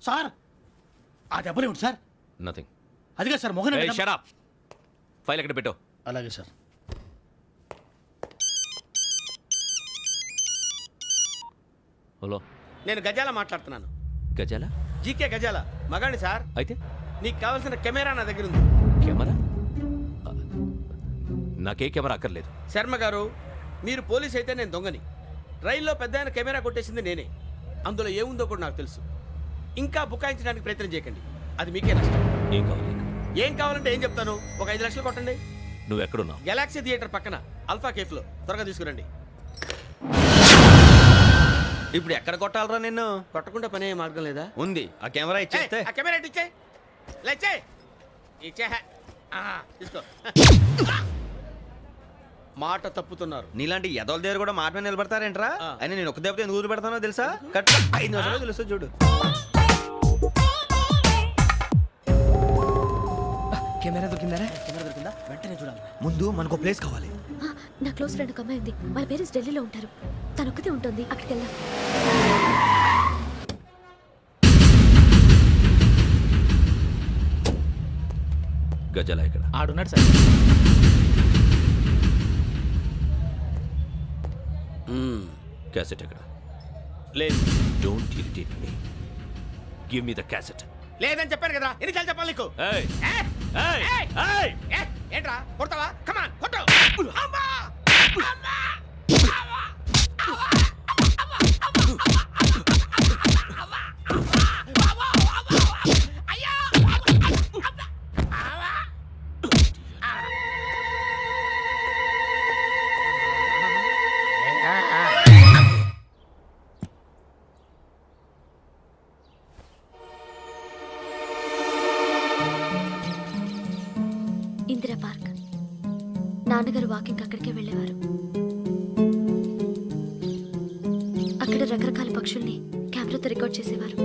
Sir ఆ దెబ్బలు ఏమిటి సార్? నథింగ్. అదిగా సార్ మొహన్ షట్ అప్. ఫైల్ ఎక్కడ పెట్టు. అలాగే సార్. హలో, నేను గజాల మాట్లాడుతున్నాను. గజాల? జీకే గజాల మగాండి సార్. అయితే నీకు కావాల్సిన కెమెరా నా దగ్గర ఉంది. కెమెరా? నాకే కెమెరా అక్కర్లేదు. శర్మ గారు, మీరు పోలీస్ అయితే నేను దొంగని. రైల్లో పెద్ద ఆయన కెమెరా కొట్టేసింది నేనే. అందులో ఏముందో కూడా నాకు తెలుసు. ఇంకా బుకాయించడానికి ప్రయత్నం చేయకండి, అది మీకే నష్టం. ఏం కావాలి నీకు? ఏం కావాలంటే ఏం చెప్తాను. ఒక 5 లక్షలు కొట్టండి. నువ్వు ఎక్కడున్నావు? గెలాక్సీ థియేటర్ పక్కన అల్ఫా కేఫ్లో. త్వరగా తీసుకురండి. ఇప్పుడు ఎక్కడ కొట్టాలరా నిన్ను? కొట్టకుండా పనే మార్గం లేదా? ఉంది. ఆ కెమెరా ఇచ్చేస్తే. ఆ కెమెరా ఇచ్చే లేచే ఇచ్చే తీసుకో. మాట తప్పుతున్నారు. నీలాంటి ఎదల దగ్గర కూడా మాట మీద నిలబడతారేంట్రా? ఆ. అని నేను ఒక దెబ్బతో ఎందుకు ఊరు పెడతానో తెలుసా? కట్ 5 నిమిషాలు తెలుసు చూడు. కెమెరా దొరికిందా? వెంటనే చూడాలి. ముందు మనకు ప్లేస్ కావాలి. నా క్లోజ్ ఫ్రెండ్ ఒక అమ్మాయి ఉంది. వాళ్ళ పేరెంట్స్ ఢిల్లీలో ఉంటారు. తను ఒక్కతే ఉంటుంది. అక్కడికి వెళ్దాం. గజాల ఇక్కడ ఆడున్నాడు సార్. క్యాసెట్ ఎక్కడ? లేదు. Don't irritate me. Give me the cassette. లేదని చెప్పాను కదా, ఎన్నిసార్లు చెప్పాలి నీకు? ఏయ్ ఏయ్! ఏయ్ ఏయ్! ఏయ్! ఏయ్! ఏంట్రా కొడతావా? కమాన్ కొట్టు. అమ్మా! అమ్మా! ఇందిరా పార్క్. నాన్నగారు వాకింగ్ అక్కడికే వెళ్ళేవారు. అక్కడ రకరకాల పక్షుల్ని కెమెరాతో రికార్డ్ చేసేవారు.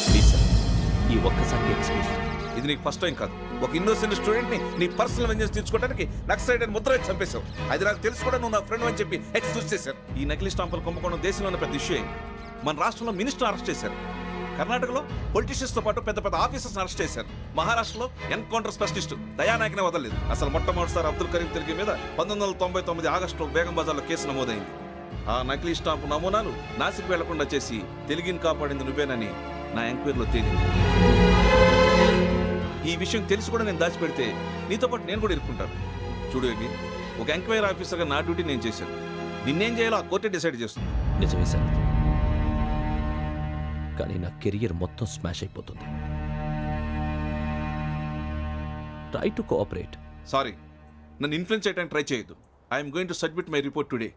ప్లీజ్ సార్, ఈ ఒక్కసారి ఎక్స్క్యూజ్. ఇది నీకు ఫస్ట్ టైం కాదు. ఒక ఇన్నోసెంట్ స్టూడెంట్ ని నీ పర్సనల్ వెంజెన్స్ తీర్చుకోవడానికి నక్సలైట్ అని ముద్ర వేసి చంపేశావు. అది నాకు తెలుసు కూడా నువ్వు నా ఫ్రెండ్ అని చెప్పి ఎక్స్క్యూజ్ చేశారు. ఈ నకిలీ స్టాంపులు కుంభకోణం దేశంలోనే పెద్ద ఇష్యూ అయింది. మన రాష్ట్రంలో మినిస్టర్ అరెస్ట్ చేశారు. కర్ణాటకలో పొలిటీషియన్స్ తో పాటు పెద్ద పెద్ద ఆఫీసర్స్ అరెస్ట్ చేశారు. మహారాష్ట్రలో ఎన్కౌంటర్ స్పెషలిస్ట్ దయానాయకనే వదలలేదు. అసలు మొట్టమొదటిసారి అబ్దుల్ కరీం తిరిగి మీద 1999 ఆగస్టులో బేగం బజార్లో కేసు నమోదైంది. ఆ నకిలీ స్టాంపు నమూనాలు నాసిక్ వెళ్లకుండా చేసి తెలుగుని కాపాడింది నువ్వేనని నా ఎంక్వైరీలో తేలింది. ఈ విషయం తెలిసి కూడా నేను దాచిపెడితే నీతో పాటు నేను కూడా ఇరుక్కుంటాను. చూడు యోగి, ఒక ఎంక్వైరీ ఆఫీసర్గా నా డ్యూటీ నేను చేశాను. నిన్నేం చేయాలో ఆ కోర్టే డిసైడ్ చేస్తుంది. నిజమే సార్, కానీ నా కెరియర్ మొత్తం స్మాష్ అయిపోతుంది. Try to cooperate. సారీ, నన్ను ఇన్ఫ్లుయెన్స్ చేయడానికి ట్రై చేయొద్దు. I'm going to submit my report today.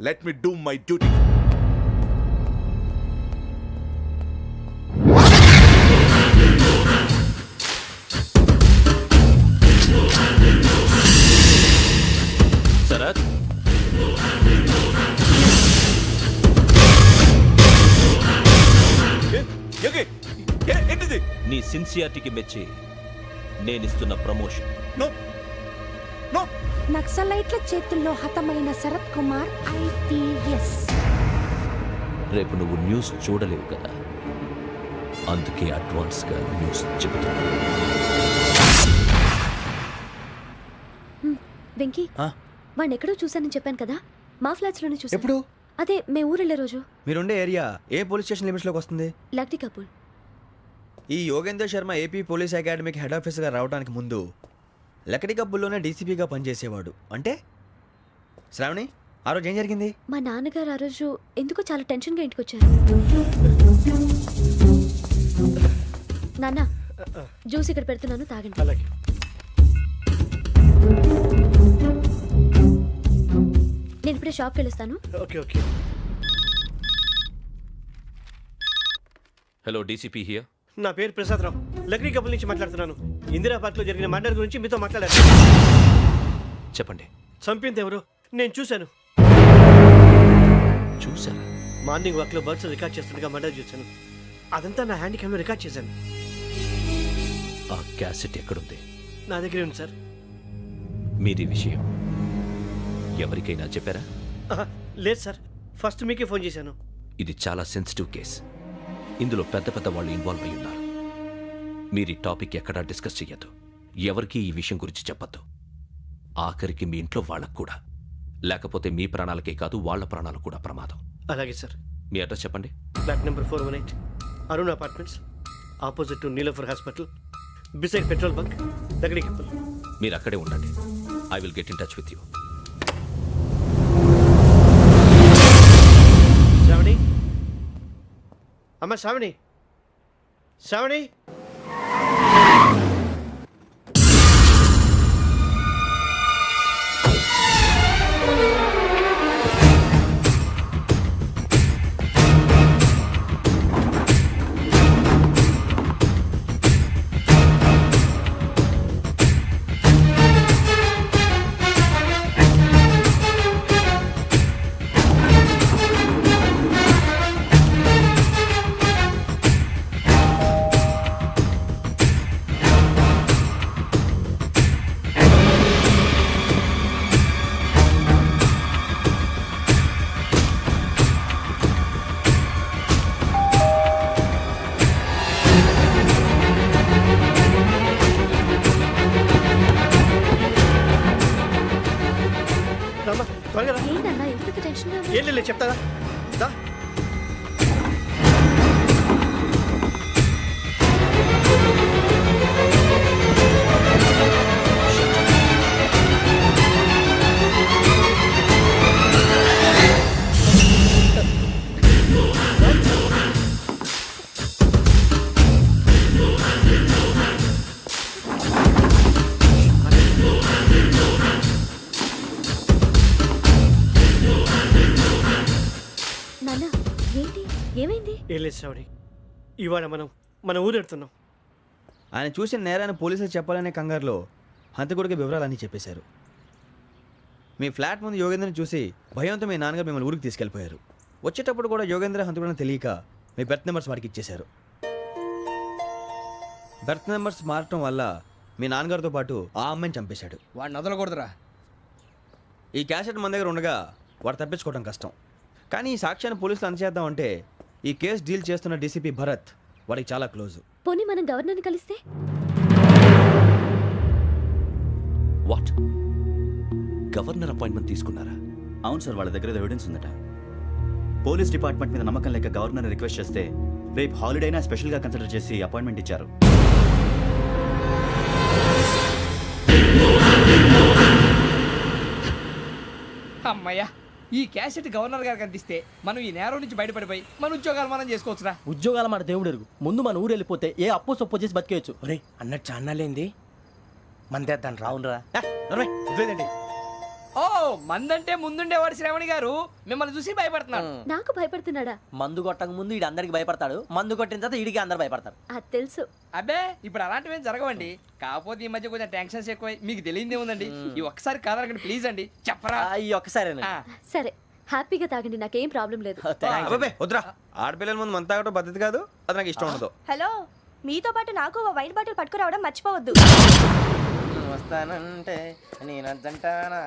Let me do my duty. Sharath, ఏంటిది? నీ సిన్సియారిటీకి మెచ్చి నేనిస్తున్న ప్రమోషన్. No no. నక్సలైట్ల చేతుల్లో హతమైన శరత్ కుమార్ IPS. రేపు నువ్వు న్యూస్ చూడలేవు కదా, అందుకే అడ్వాన్స్ గా న్యూస్ చెబుతున్నా. వెంకీ, వాడిని ఎక్కడో చూశానని చెప్పాను కదా, మా ఫ్లాట్స్ లోనే చూసాను. ఎప్పుడు? అదే మేము ఊరెళ్ళే రోజు. మీరుండే ఏరియా ఏ పోలీస్ స్టేషన్ లిమిట్స్ లోకి వస్తుంది? Lucky couple. ఈ యోగేందర్ శర్మ ఏపీ పోలీస్ అకాడమీకి హెడ్ ఆఫీసర్గా రావడానికి ముందు లకడి కబ్బుల్లోనే డీసీపీగా పనిచేసేవాడు. అంటే శ్రావణి, ఆ రోజు ఏం జరిగింది? మా నాన్నగారు ఆ రోజు ఎందుకో చాలా టెన్షన్గా ఇంటికి వచ్చారు. నాన్న, జ్యూస్ ఇక్కడ పెడుతున్నాను, తాగండి. అలాగే. నేను ఇప్పుడే షాప్కి వెళ్ళొస్తాను. Okay okay. Hello, DCP here. నా పేరు ప్రసాదరావు, లక్డీ కపుల్ నుంచి మాట్లాడుతున్నాను. ఇందిరా పార్క్ లో జరిగిన మర్డర్ గురించి మీతో మాట్లాడారు. చెప్పండి. చంపింది ఎవరు? నేను చూశాను. చూసారా? మార్నింగ్ వాక్ లో బర్డ్స్ రికార్డ్ చేస్తుండగా మర్డర్ చూశాను. అదంతా నా హ్యాండ్ క్యామ్ లో రికార్డ్ చేశాను. ఆ క్యాసెట్ ఎక్కడుంది? నా దగ్గరే ఉంది సార్. మీది విషయం ఎవరికైనా చెప్పారా? లేదు సార్, ఫస్ట్ మీకే ఫోన్ చేశాను. ఇది చాలా సెన్సిటివ్ కేస్. ఇందులో పెద్ద పెద్ద వాళ్ళు ఇన్వాల్వ్ అయి ఉన్నారు. మీరు ఈ టాపిక్ ఎక్కడా డిస్కస్ చెయ్యొద్దు. ఎవరికీ ఈ విషయం గురించి చెప్పొద్దు. ఆఖరికి మీ ఇంట్లో వాళ్ళకు కూడా. లేకపోతే మీ ప్రాణాలకే కాదు వాళ్ళ ప్రాణాలు కూడా ప్రమాదం. అలాగే సార్. మీ అడ్రస్ చెప్పండి. Flat number 418 Arun apartments, opposite to Niloufer hospital, beside petrol bunk, దగ్గర కింపుల్. మీరు అక్కడే ఉండండి. I will get in touch with you. Shravani, అమ్మ శ్రావణి, శ్రావణి. రామ్మా, త్వరగా రా. ఏంటన్నా ఎందుకు టెన్షన్ ఏం లేదు, చెప్తారా దా. నాన్న ఏంటి ఏమైంది? ఏం లేదు శ్రావణి, ఇవాళ మనం మన ఊరు వెళ్తున్నాం. ఆయన చూసిన నేరాన్ని పోలీసులు చెప్పాలనే కంగారులో హంతకుడికి వివరాలన్నీ చెప్పేశారు. మీ ఫ్లాట్ ముందు యోగేంద్రని చూసి భయంతో మీ నాన్నగారు మిమ్మల్ని ఊరికి తీసుకెళ్ళిపోయారు. వచ్చేటప్పుడు కూడా యోగేంద్ర హంతకుడని తెలియక మీ బెర్త్ నెంబర్స్ వారికి ఇచ్చేశారు. బెర్త్ నెంబర్స్ మారటం వల్ల మీ నాన్నగారితో పాటు ఆ అమ్మాయిని చంపేశాడు. వాడిని వదలకూడదురా. ఈ క్యాసెట్ మన దగ్గర ఉండగా వాడు తప్పించుకోవడం కష్టం. కానీ ఈ సాక్ష్యాన్ని పోలీసులు అందజేద్దామంటే ఈ కేసు డీల్ చేస్తున్న డీసీపీ భరత్ వాడికి చాలా క్లోజు. పోనీ మనం గవర్నర్ని కలిస్తే? వాట్? గవర్నర్ అపాయింట్మెంట్ తీసుకున్నారా? అవును సార్, వాళ్ళ దగ్గర ఎవిడెన్స్ ఉందట. పోలీస్ డిపార్ట్మెంట్ మీద నమ్మకం లేక గవర్నర్ రిక్వెస్ట్ చేస్తే రేపు హాలిడేనా స్పెషల్గా కన్సిడర్ చేసి అపాయింట్మెంట్ ఇచ్చారు. అమ్మయ్యా, ఈ క్యాసెట్ గవర్నర్ గారికి అందిస్తే మనం ఈ నేరం నుంచి బయటపడిపోయి మన ఉద్యోగాలు మనం చేసుకోవచ్చురా. ఉద్యోగాల మాట దేవుడు ఎరుగు. ముందు మన ఊరు వెళ్ళిపోతే ఏ అప్పు సొప్పు చేసి బతికేయచ్చు. ఒరే అన్నట్టు చాన్నాలేంది మందేద్దాను రా. అవునరా. వదిలేదండి. ఓ మందంటే ముందుండేవాడు శ్రావణి గారు మిమ్మల్ని చూసి భయపడుతున్నాడు. నాకు భయపడుతున్నాడా? మందు కొట్టక ముందు ఈడు అందరికి భయపడతాడు, మందు కొట్టిన తర్వాత ఈడికి అందరు భయపడతారు. అది తెలుసు. అబ్బే ఇప్పుడు అలాంటివి ఏం జరగవండి. కాకపోతే ఈ మధ్య కొంచెం టెన్షన్స్ ఎక్కువై మీకు తెలియదే ఉందండి. ఈ ఒక్కసారి కాదనకండి ప్లీజ్ అండి, చెప్పరా. ఈ ఒక్కసారి ఆ, సరే హ్యాపీగా తాగండి, నాకేం ప్రాబ్లం లేదు. అబ్బాబే వద్దురా, ఆడపిల్లల ముందు మంత తాగడం పద్ధతి కాదు. అది నాకు ఇష్టం ఉండదు. హలో, మీతో పాటు నాకు ఓ వైన్ బాటిల్ పట్టుకురావడం మర్చిపోవద్దు. వస్తానంటే నేనంటానా,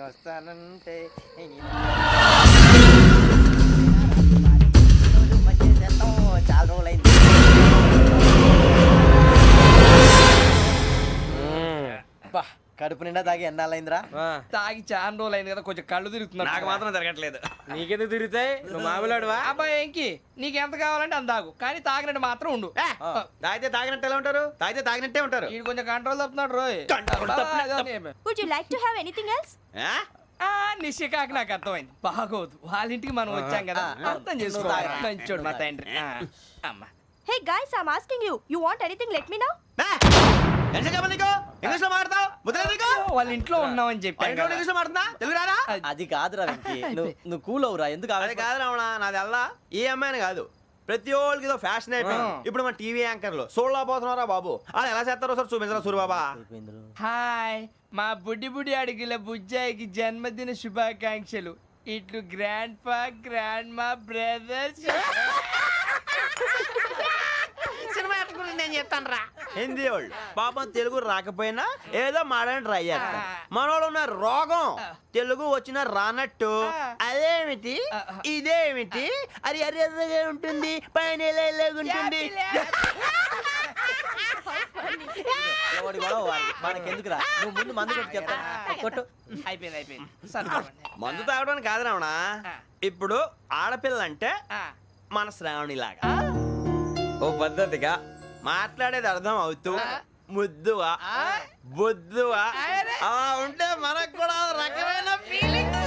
వస్తానంటే చాలా రోజులైంది. కడుపు నిండా తాగి ఎన్నాళ్ళైందిరా? తాగి చాలా రోజులు అయింది కదా, కొంచెం కళ్ళు తిరుగుతున్నాడు. నాకు మాత్రం జరగట్లేదు. నీకెందుకు తిరుగుతాయి? నువ్వు మామూలుడువా? అబ్బాయి ఏంకి నీకు ఎంత కావాలంటే అంత తాగు, కానీ తాగినట్టు మాత్రం ఉండు. తాగితే తాగినట్టు ఎలా ఉంటారు? తాగితే తాగినట్టే ఉంటారు. వీడు కొంచెం కంట్రోల్ తప్పుతున్నాడు రోయ్. Would you like to have anything else? నిశ్చికాకి నాకు అర్థమైంది. బాగోదు, వాళ్ళ ఇంటికి మనం వచ్చాం కదా, అర్థం చేసుకోవాలి. మంచోడు మా తండ్రి. అమ్మ hey guys, I am asking you, you want anything let me know. English లో మాట్లాడతావు? వాళ్ళ ఇంట్లో ఉన్నామని చెప్పాను కదా. ఇంగ్లీష్ లో మాట్లాడుతున్నా? తెలుగు రాదా? అది కాదురా వెంకీ, నువ్వు కూల్ అవురా. ఎందుకు అది కాదు రావణ, నాది అల్లా ఏ అమ్మాయిని కాదు. ప్రతి ఒళ్ళకి ఇదో ఫ్యాషన్ అయిపోయింది. ఇప్పుడు మన టీవీ యాంకర్లు సోళ్ళ పోతున్నారా బాబు. వాళ్ళు ఎలా చేస్తారో సార్ చూపించరా సూరిబాబా. హాయ్, మా బుడ్డి బుడి అడిగిల బుజ్జాయికి జన్మదిన శుభాకాంక్షలు. ఇట్లు గ్రాండ్ ఫా గ్రాండ్ మా బ్రదర్స్. సినిమా నేను చెప్తాను రా. హిందీ వాళ్ళు పాపం తెలుగు రాకపోయినా ఏదో మాడని ట్రై చేస్తారు. మనోళ్ళు ఉన్న రోగం తెలుగు వచ్చిన రానట్టు అదేమిటి ఇదేమిటి అది అరిగా ఉంటుంది పైన ఉంటుంది. ఎవడి గొడవ వాడిది. మనకెందుకురా నువ్వు ముందు మందు కొట్టి చెప్తా కొట్టు. అయిపోయింది సరిపోండి. మందు తాగడానికి కాదు రావణ, ఇప్పుడు ఆడపిల్ల అంటే మన శ్రావణిలాగా ఓ పద్ధతిగా మాట్లాడేది అర్థం అవుతూ ముద్దువా బొద్దువా అలా ఉంటే మనకు కూడా ఒక రకమైన ఫీలింగ్స్.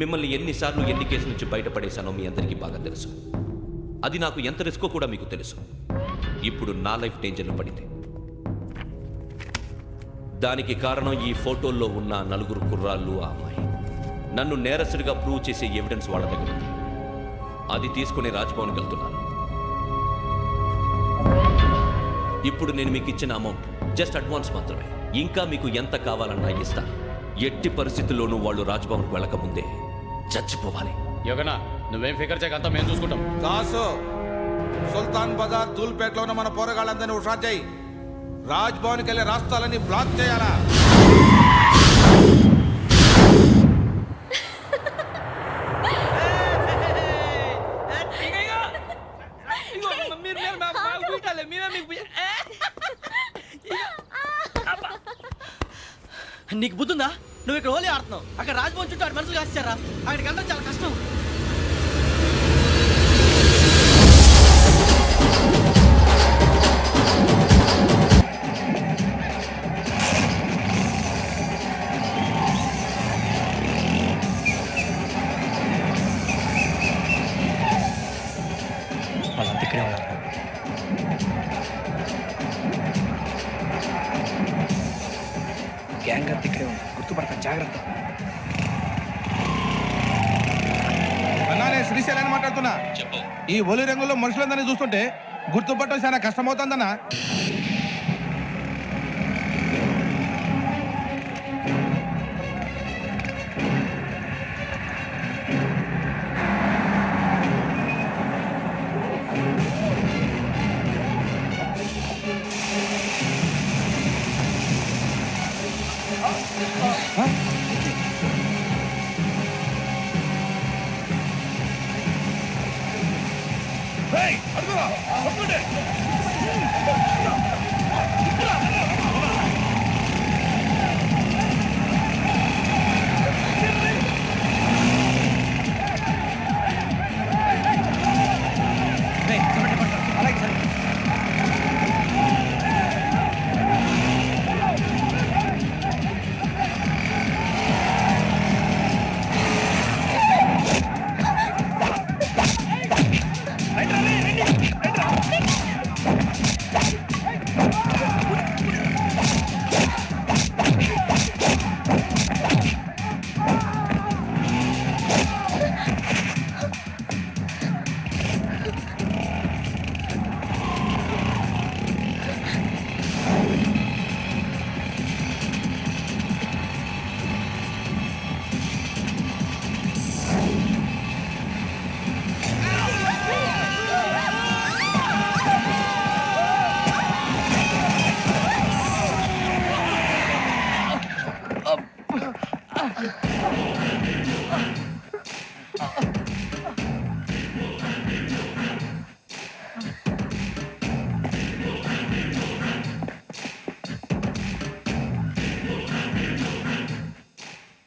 మిమ్మల్ని ఎన్నిసార్లు ఎన్ని కేసుల నుంచి బయటపడేశానో మీ అందరికీ బాగా తెలుసు. అది నాకు ఎంత రిస్కో కూడా మీకు తెలుసు. ఇప్పుడు నా లైఫ్ డేంజర్లో పడింది. దానికి కారణం ఈ ఫోటోల్లో ఉన్న 4 కుర్రాళ్ళు, ఆ అమ్మాయి. నన్ను నేరస్తుడిగా ప్రూవ్ చేసే ఎవిడెన్స్ వాళ్ళ దగ్గర ఉంది. అది తీసుకుని రాజ్భవన్కి వెళ్తున్నాను. ఇప్పుడు నేను మీకు ఇచ్చిన అమౌంట్ జస్ట్ అడ్వాన్స్ మాత్రమే. ఇంకా మీకు ఎంత కావాలన్నా ఇస్తాను. ఎట్టి పరిస్థితుల్లోనూ వాళ్ళు రాజ్భవన్కి వెళ్ళకముందే చచ్చిపోవాలి. యోగనా నువ్వేం ఫికర్ చేయకంతా మేము చూసుకుంటాం. దాసు సుల్తాన్ బజార్ ధూల్పేటలో ఉన్న మన పోరగాళ్ళందరినీ హుషారు చేయి. రాజ్ భవన్కి వెళ్ళే రాష్ట్రాలన్నీ బ్లాక్ చేయాలా? నీకు బుద్ధుందా? నువ్వు ఇక్కడ హోలీ ఆడుతున్నావు, అక్కడ రాజ్భవన్ చుట్టూ ఆడు మనుషులు కాస్తారా? అక్కడికి వెళ్ళడం చాలా కష్టం. వాళ్ళంతా ఇక్కడే ఉన్నారు. గ్యాంగ్ అంతా ఇక్కడే ఉంది, గుర్తుపడతాను, జాగ్రత్త. అన్నానే శ్రీశైలాన్ని మాట్లాడుతున్నా. ఈ ఒలి రంగుల్లో మనుషులందరినీ చూస్తుంటే గుర్తుపట్టడం చాలా కష్టమవుతుందన్నా.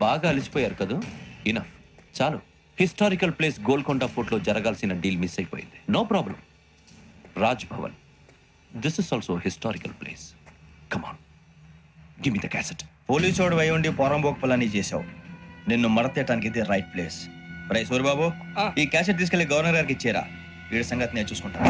బాగా అలిసిపోయారు కదూ? ఇనఫ్, చాలు. హిస్టారికల్ ప్లేస్ గోల్కొండ ఫోర్ట్లో జరగాల్సిన డీల్ మిస్ అయిపోయింది. No problem. Raj Bhavan, this is also historical place. Come on, give me the cassette. పోలీసోడు అయి ఉండి పోరంబోకు పని చేసావు. నిన్ను మడతేయటానికి ఇది రైట్ ప్లేస్. రై సూరిబాబు, ఈ క్యాసెట్ తీసుకెళ్లి గవర్నర్ గారికి ఇచ్చేరా. వీడి సంగతి నేను చూసుకుంటాను.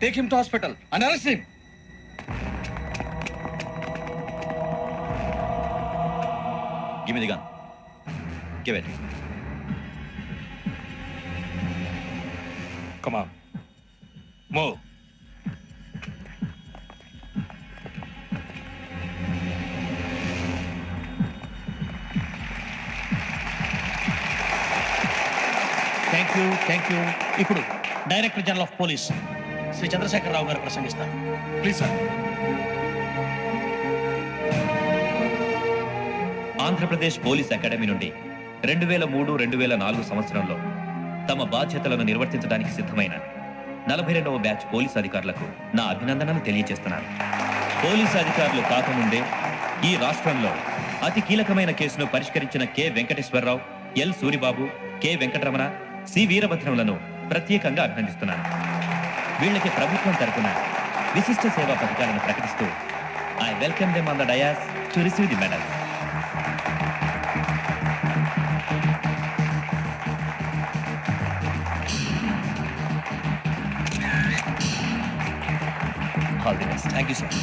Take him to hospital and arrest him. Give me the gun. Give it. Come on. Move. Thank you. ఇప్పుడు director general of police Shri Chandrasekhararao garu ప్రసంగిస్తారు. Please sir. Andhra Pradesh police academy నుండి 2003-2004 సంవత్సరంలో తమ బాధ్యతలను నిర్వర్తించడానికి సిద్ధమైన 42వ బ్యాచ్ పోలీస్ అధికారులకు నా అభినందనలు తెలియజేస్తున్నాను. పోలీసు అధికారులు కాకముందే ఈ రాష్ట్రంలో అతి కీలకమైన కేసును పరిష్కరించిన K Venkateswararao, L Suribabu, K Venkataramana, C వీరభద్రములను ప్రత్యేకంగా అభినందిస్తున్నాను. వీళ్ళకి ప్రభుత్వం తరపున విశిష్ట సేవా పథకాలను ప్రకటిస్తూ I welcome them on the dais to receive the medal. All the best. Thank you sir.